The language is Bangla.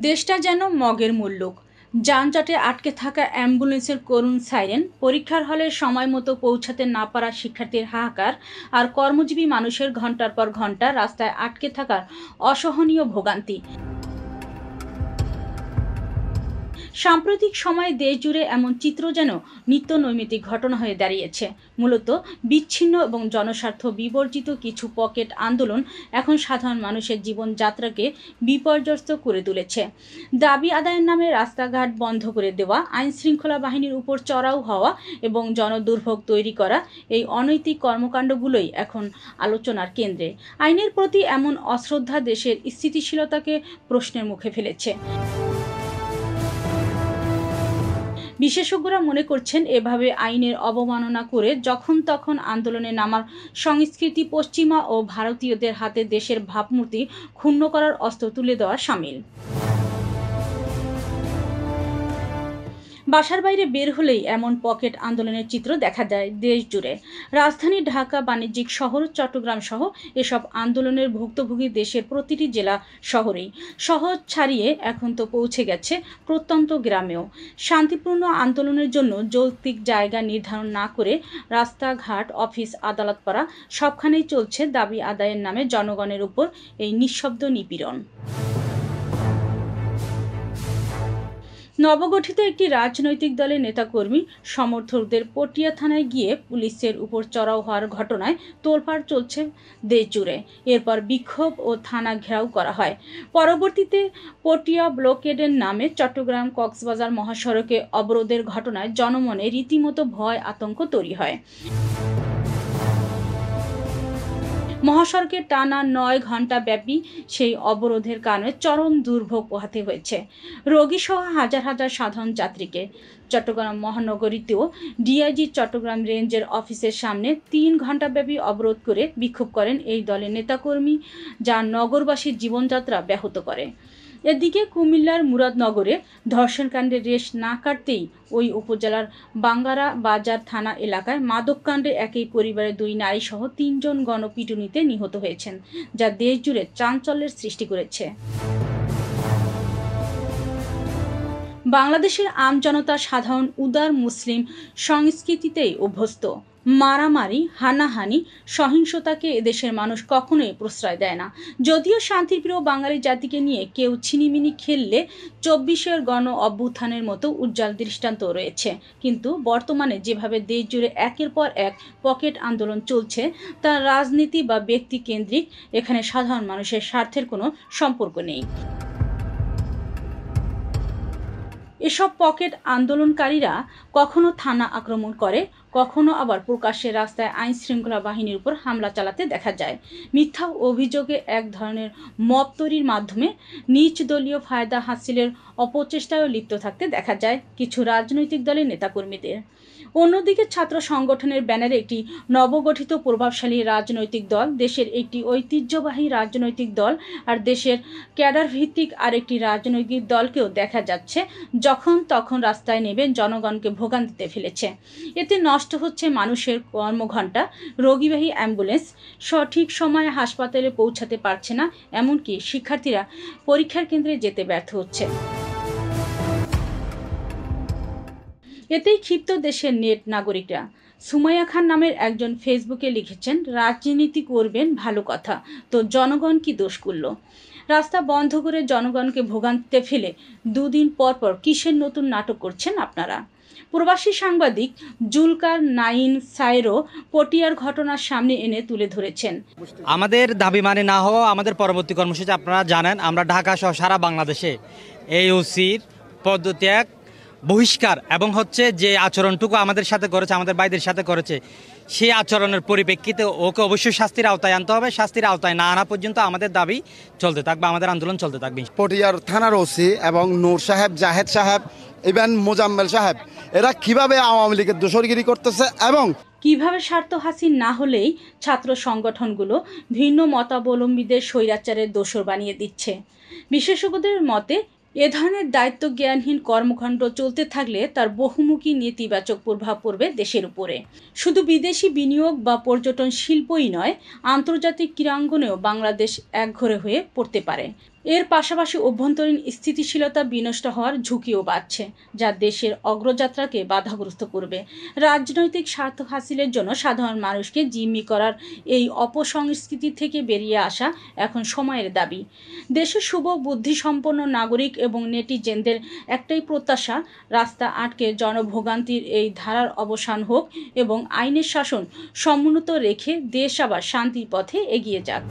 দেশটা যেন মগের মুল্লুক। যানজটে আটকে থাকা অ্যাম্বুলেন্সের করুণ সাইরেন, পরীক্ষার হলে সময় মতো পৌঁছাতে না পারা শিক্ষার্থীর হাহাকার, আর কর্মজীবী মানুষের ঘন্টার পর ঘন্টা রাস্তায় আটকে থাকার অসহনীয় ভোগান্তি। সাম্প্রতিক সময়ে দেশজুড়ে এমন চিত্র যেন নিত্য নৈমিত্তিক ঘটনা হয়ে দাঁড়িয়েছে। মূলত বিচ্ছিন্ন এবং জনস্বার্থ বিবর্জিত কিছু পকেট আন্দোলন এখন সাধারণ মানুষের জীবনযাত্রাকে বিপর্যস্ত করে তুলেছে। দাবি আদায়ের নামে রাস্তাঘাট বন্ধ করে দেওয়া, আইনশৃঙ্খলা বাহিনীর উপর চড়াও হওয়া এবং জনদুর্ভোগ তৈরি করা, এই অনৈতিক কর্মকাণ্ডগুলোই এখন আলোচনার কেন্দ্রে। আইনের প্রতি এমন অশ্রদ্ধা দেশের স্থিতিশীলতাকে প্রশ্নের মুখে ফেলেছে। বিশেষজ্ঞরা মনে করছেন, এভাবে আইনের অবমাননা করে যখন তখন আন্দোলনে নামার সংস্কৃতি পশ্চিমা ও ভারতীয়দের হাতে দেশের ভাবমূর্তি ক্ষুণ্ণ করার অস্ত্র তুলে দেওয়া শামিল। বাসার বাইরে বের হলেই এমন পকেট আন্দোলনের চিত্র দেখা যায় দেশ জুড়ে। রাজধানী ঢাকা, বাণিজ্যিক শহর চট্টগ্রাম সহ এসব আন্দোলনের ভুক্তভোগী দেশের প্রতিটি জেলা শহরেই। শহর ছাড়িয়ে এখন তো পৌঁছে গেছে প্রত্যন্ত গ্রামেও। শান্তিপূর্ণ আন্দোলনের জন্য যৌক্তিক জায়গা নির্ধারণ না করে রাস্তাঘাট, অফিস, আদালত পাড়া সবখানেই চলছে দাবি আদায়ের নামে জনগণের উপর এই নিঃশব্দ নিপীড়ন। নবগঠিত একটি রাজনৈতিক দলের নেতাকর্মী সমর্থকদের পটিয়া থানায় গিয়ে পুলিশের উপর চড়াও হওয়ার ঘটনায় তোলপাড় চলছে দেশ জুড়ে। এরপর বিক্ষোভ ও থানা ঘেরাও করা হয়। পরবর্তীতে পটিয়া ব্লকেডের নামে চট্টগ্রাম কক্সবাজার মহাসড়কে অবরোধের ঘটনায় জনমনে রীতিমতো ভয় আতঙ্ক তৈরি হয়। মহাসড়কে টানা ৯ ঘণ্টা ব্যাপী সেই অবরোধের কারণে চরম দুর্ভোগ পোহাতে হয়েছে রোগীসহ হাজার হাজার সাধারণ যাত্রীকে। চট্টগ্রাম মহানগরীতেও ডিআইজি চট্টগ্রাম রেঞ্জের অফিসের সামনে ৩ ঘণ্টাব্যাপী অবরোধ করে বিক্ষোভ করেন এই দলের নেতাকর্মী, যা নগরবাসীর জীবনযাত্রা ব্যাহত করে। এদিকে কুমিল্লার মুরাদনগরে ধর্ষণকাণ্ডের রেশ না কাটতেই ওই উপজেলার বাঙ্গারা বাজার থানা এলাকায় মাদককাণ্ডে একই পরিবারের ২ নারীসহ ৩ জন গণপিটুনিতে নিহত হয়েছেন, যা দেশজুড়ে চাঞ্চল্যের সৃষ্টি করেছে। বাংলাদেশের আমজনতা সাধারণ উদার মুসলিম সংস্কৃতিতেই অভ্যস্ত। মারামারি, হানাহানি, সহিংসতাকে এদেশের মানুষ কখনোই প্রশ্রয় দেয় না। যদিও শান্তিপ্রিয় বাঙালি জাতিকে নিয়ে কেউ ছিনিমিনি খেললে ২৪শের গণ অভ্যুত্থানের মতো উজ্জ্বল দৃষ্টান্ত রয়েছে, কিন্তু বর্তমানে যেভাবে দেশ জুড়ে একের পর এক পকেট আন্দোলন চলছে তা রাজনীতি বা ব্যক্তি কেন্দ্রিক। এখানে সাধারণ মানুষের স্বার্থের কোনো সম্পর্ক নেই। এসব পকেট আন্দোলনকারীরা কখনো থানা আক্রমণ করে, কখনো আবার প্রকাশ্যে রাস্তায় আইনশৃঙ্খলা বাহিনীর উপর হামলা চালাতে দেখা যায়। মিথ্যা অভিযোগে এক ধরনের মব তৈরির মাধ্যমে নিজ দলীয় ফায়দা হাসিলের অপচেষ্টায়ও লিপ্ত থাকতে দেখা যায় কিছু রাজনৈতিক দলের নেতাকর্মীদের। অন্যদিকে ছাত্র সংগঠনের ব্যানারে একটি নবগঠিত প্রভাবশালী রাজনৈতিক দল, দেশের একটি ঐতিহ্যবাহী রাজনৈতিক দল আর দেশের ক্যাডার ভিত্তিক আরেকটি রাজনৈতিক দলকেও দেখা যাচ্ছে যখন তখন রাস্তায় নেমে জনগণকে ভোগান্তিতে ফেলেছে। এতে নষ্ট হচ্ছে মানুষের কর্মঘণ্টা, রোগীবাহী অ্যাম্বুলেন্স সঠিক সময়ে হাসপাতালে পৌঁছাতে পারছে না, এমনকি শিক্ষার্থীরা পরীক্ষার কেন্দ্রে যেতে ব্যর্থ হচ্ছে। এতেই ক্ষিপ্ত দেশের নেট নাগরিকরা। সুমাইয়া খান নামের একজন ফেসবুকে লিখেছেন, রাজনীতি করবেন ভালো কথা, তো জনগণ কি দোষ করল? রাস্তা বন্ধ করে জনগণকে ভোগান্তিতে ফেলে ২ দিন পর পর কিসের নতুন নাটক করছেন আপনারা? প্রবাসী সাংবাদিক জুলকার নাইন সাইরো পটিয়ার ঘটনার সামনে এনে তুলে ধরেছেন। আমাদের দাবি মানে না হওয়া আমাদের পরবর্তী কর্মসূচি আপনারা জানেন, আমরা ঢাকা সহ সারা বাংলাদেশে AOCর পদত্যাগ, বহিষ্কার এবং যে আচরণটুকু আমাদের সাথে করেছে, আমাদের ভাইদের সাথে করেছে, সেই আচরণের পরিপ্রেক্ষিতে ওকে অবশ্যই শাস্তির আওতায় আনতে হবে। শাস্তির আওতায় না আনা পর্যন্ত আমাদের দাবি চলতে থাকবে, আমাদের আন্দোলন চলতে থাকবে। পটিয়ার থানার ওসি এবং নূর সাহেব, জাহেদ সাহেব, ইভেন মোজাম্মেল সাহেব, এরা কিভাবে আওয়ামী লীগের দোসরগিরি করতেছে এবং কিভাবে স্বার্থ হাসিল না হলেই ছাত্র সংগঠনগুলো ভিন্ন মতাবলম্বীদের স্বৈরাচারের দোসর বানিয়ে দিচ্ছে। বিশেষজ্ঞদের মতে এ ধরনের দায়িত্ব জ্ঞানহীন কর্মকাণ্ড চলতে থাকলে তার বহুমুখী নেতিবাচক প্রভাব পড়বে দেশের উপরে। শুধু বিদেশি বিনিয়োগ বা পর্যটন শিল্পই নয়, আন্তর্জাতিক ক্রীড়াঙ্গনেও বাংলাদেশ একঘরে হয়ে পড়তে পারে। এর পাশাপাশি অভ্যন্তরীণ স্থিতিশীলতা বিনষ্ট হওয়ার ঝুঁকিও বাড়ছে, যা দেশের অগ্রযাত্রাকে বাধাগ্রস্ত করবে। রাজনৈতিক স্বার্থ হাসিলের জন্য সাধারণ মানুষকে জিম্মি করার এই অপসংস্কৃতি থেকে বেরিয়ে আসা এখন সময়ের দাবি। দেশের শুভ বুদ্ধিসম্পন্ন নাগরিক এবং নেটিজেনদের একটাই প্রত্যাশা, রাস্তা আটকে জনভোগান্তির এই ধারার অবসান হোক এবং আইনের শাসন সমুন্নত রেখে দেশ আবার শান্তির পথে এগিয়ে যাক।